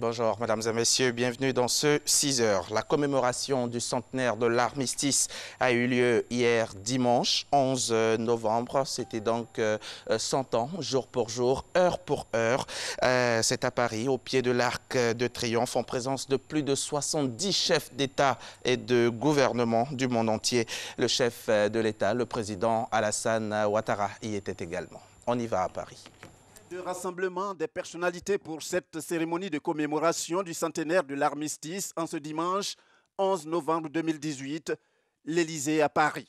Bonjour, mesdames et messieurs, bienvenue dans ce 6 heures. La commémoration du centenaire de l'armistice a eu lieu hier dimanche 11 novembre. C'était donc 100 ans, jour pour jour, heure pour heure. C'est à Paris, au pied de l'Arc de Triomphe, en présence de plus de 70 chefs d'État et de gouvernement du monde entier. Le chef de l'État, le président Alassane Ouattara, y était également. On y va à Paris. De rassemblement des personnalités pour cette cérémonie de commémoration du centenaire de l'armistice en ce dimanche 11 novembre 2018, l'Élysée à Paris.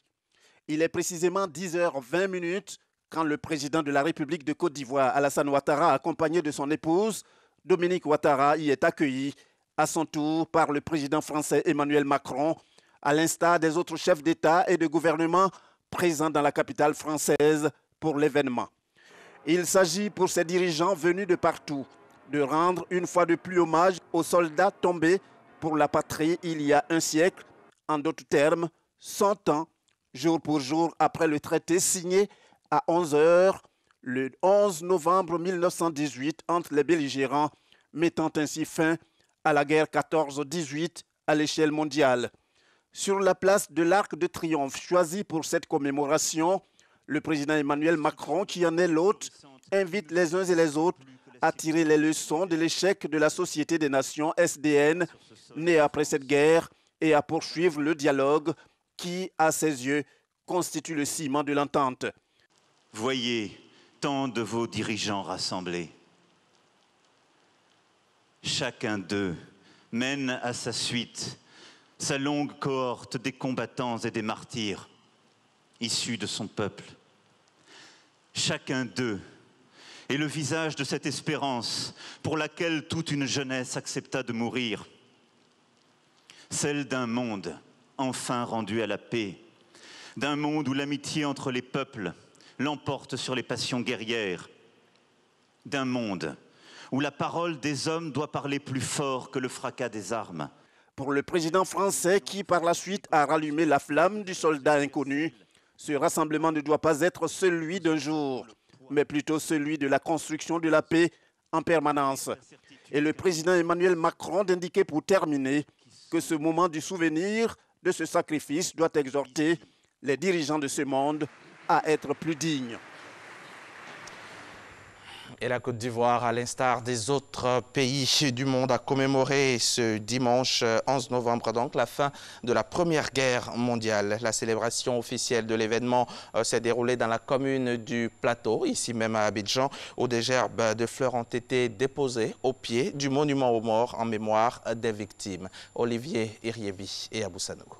Il est précisément 10h20 quand le président de la République de Côte d'Ivoire, Alassane Ouattara, accompagné de son épouse, Dominique Ouattara, y est accueilli à son tour par le président français Emmanuel Macron, à l'instar des autres chefs d'État et de gouvernement présents dans la capitale française pour l'événement. Il s'agit pour ces dirigeants venus de partout de rendre une fois de plus hommage aux soldats tombés pour la patrie il y a un siècle, en d'autres termes, 100 ans, jour pour jour après le traité signé à 11 h le 11 novembre 1918 entre les belligérants, mettant ainsi fin à la guerre 14-18 à l'échelle mondiale. Sur la place de l'Arc de Triomphe choisie pour cette commémoration, le président Emmanuel Macron, qui en est l'hôte, invite les uns et les autres à tirer les leçons de l'échec de la Société des Nations SDN, née après cette guerre, et à poursuivre le dialogue qui, à ses yeux, constitue le ciment de l'entente. Voyez tant de vos dirigeants rassemblés. Chacun d'eux mène à sa suite sa longue cohorte des combattants et des martyrs issus de son peuple. Chacun d'eux est le visage de cette espérance pour laquelle toute une jeunesse accepta de mourir. Celle d'un monde enfin rendu à la paix, d'un monde où l'amitié entre les peuples l'emporte sur les passions guerrières, d'un monde où la parole des hommes doit parler plus fort que le fracas des armes. Pour le président français qui, par la suite, a rallumé la flamme du soldat inconnu, ce rassemblement ne doit pas être celui d'un jour, mais plutôt celui de la construction de la paix en permanence. Et le président Emmanuel Macron d'indiquer pour terminer que ce moment du souvenir de ce sacrifice doit exhorter les dirigeants de ce monde à être plus dignes. Et la Côte d'Ivoire, à l'instar des autres pays du monde, a commémoré ce dimanche 11 novembre donc la fin de la Première Guerre mondiale. La célébration officielle de l'événement s'est déroulée dans la commune du Plateau, ici même à Abidjan, où des gerbes de fleurs ont été déposées au pied du monument aux morts en mémoire des victimes. Olivier Iriebi et Abou Sanogo.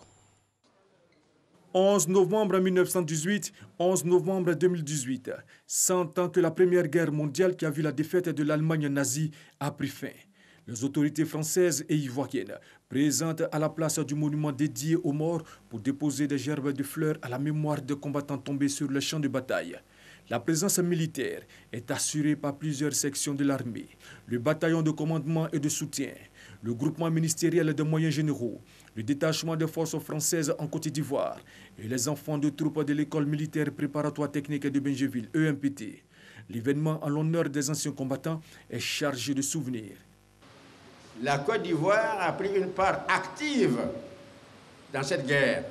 11 novembre 1918, 11 novembre 2018, 100 ans que la Première Guerre mondiale qui a vu la défaite de l'Allemagne nazie a pris fin. Les autorités françaises et ivoiriennes présentes à la place du monument dédié aux morts pour déposer des gerbes de fleurs à la mémoire des combattants tombés sur le champ de bataille. La présence militaire est assurée par plusieurs sections de l'armée, le bataillon de commandement et de soutien, le groupement ministériel de moyens généraux, le détachement des forces françaises en Côte d'Ivoire et les enfants de troupes de l'école militaire préparatoire technique de Benjeville, EMPT. L'événement en l'honneur des anciens combattants est chargé de souvenirs. La Côte d'Ivoire a pris une part active dans cette guerre.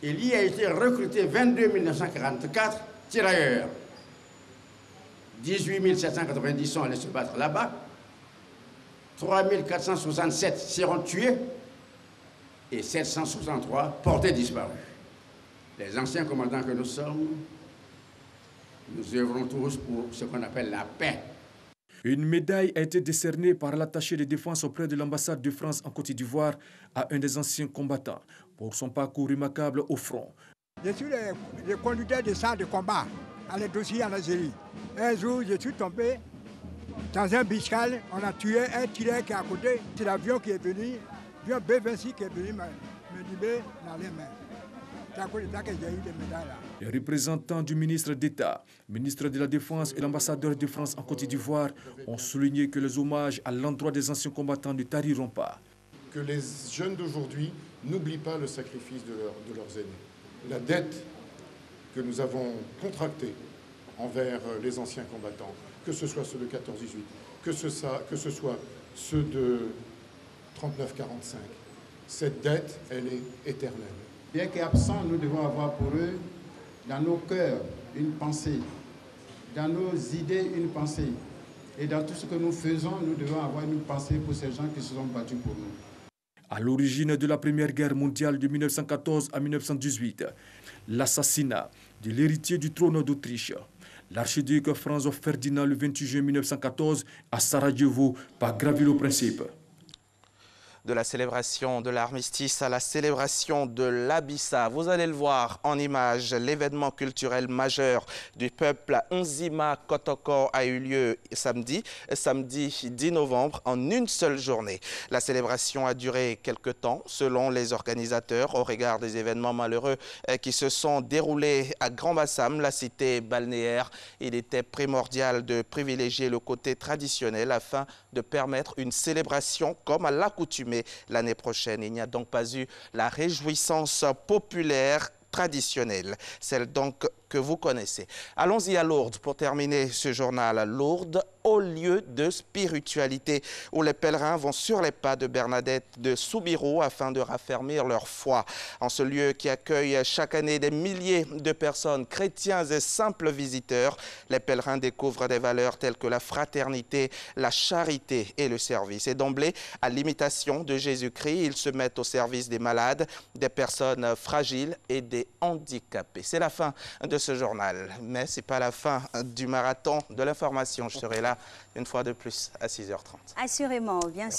Il y a été recruté 22 944 tirailleurs. 18 790 sont allés se battre là-bas. 3 467 seront tués et 763 portés disparus. Les anciens commandants que nous sommes, nous œuvrons tous pour ce qu'on appelle la paix. Une médaille a été décernée par l'attaché de défense auprès de l'ambassade de France en Côte d'Ivoire à un des anciens combattants pour son parcours remarquable au front. Je suis le conducteur de chars de combat à l'Indochine en Algérie. Un jour, je suis tombé dans un biscal, on a tué un tireur qui est à côté. C'est l'avion qui est venu, l'avion B-26 qui est venu me libérer dans les mains. C'est à cause de ça que j'ai eu des médailles là. Les représentants du ministre d'État, ministre de la Défense et l'ambassadeur de France en Côte d'Ivoire ont souligné que les hommages à l'endroit des anciens combattants ne tariront pas. Que les jeunes d'aujourd'hui n'oublient pas le sacrifice de leurs aînés. La dette que nous avons contractée envers les anciens combattants, que ce soit ceux de 14-18, que ce soit ceux de 39-45. Cette dette, elle est éternelle. Bien qu'absents, nous devons avoir pour eux, dans nos cœurs, une pensée, dans nos idées, une pensée. Et dans tout ce que nous faisons, nous devons avoir une pensée pour ces gens qui se sont battus pour nous. À l'origine de la Première Guerre mondiale de 1914 à 1918, l'assassinat de l'héritier du trône d'Autriche, l'archiduc Franz Ferdinand le 28 juin 1914 à Sarajevo par Gavrilo Princip. De la célébration de l'armistice à la célébration de l'Abissa. Vous allez le voir en images, l'événement culturel majeur du peuple Nzima Kotoko a eu lieu samedi 10 novembre, en une seule journée. La célébration a duré quelque temps, selon les organisateurs, au regard des événements malheureux qui se sont déroulés à Grand Bassam, la cité balnéaire. Il était primordial de privilégier le côté traditionnel afin de permettre une célébration comme à l'accoutumée l'année prochaine. Il n'y a donc pas eu la réjouissance populaire traditionnelle, celle donc que vous connaissez. Allons-y à Lourdes pour terminer ce journal. Lourdes, au lieu de spiritualité, où les pèlerins vont sur les pas de Bernadette de Soubirous afin de raffermir leur foi. En ce lieu qui accueille chaque année des milliers de personnes, chrétiens et simples visiteurs, les pèlerins découvrent des valeurs telles que la fraternité, la charité et le service. Et d'emblée, à l'imitation de Jésus-Christ, ils se mettent au service des malades, des personnes fragiles et des handicapés. C'est la fin de ce journal, mais ce n'est pas la fin du marathon de l'information. Je serai là une fois de plus à 6h30. Assurément, bien sûr.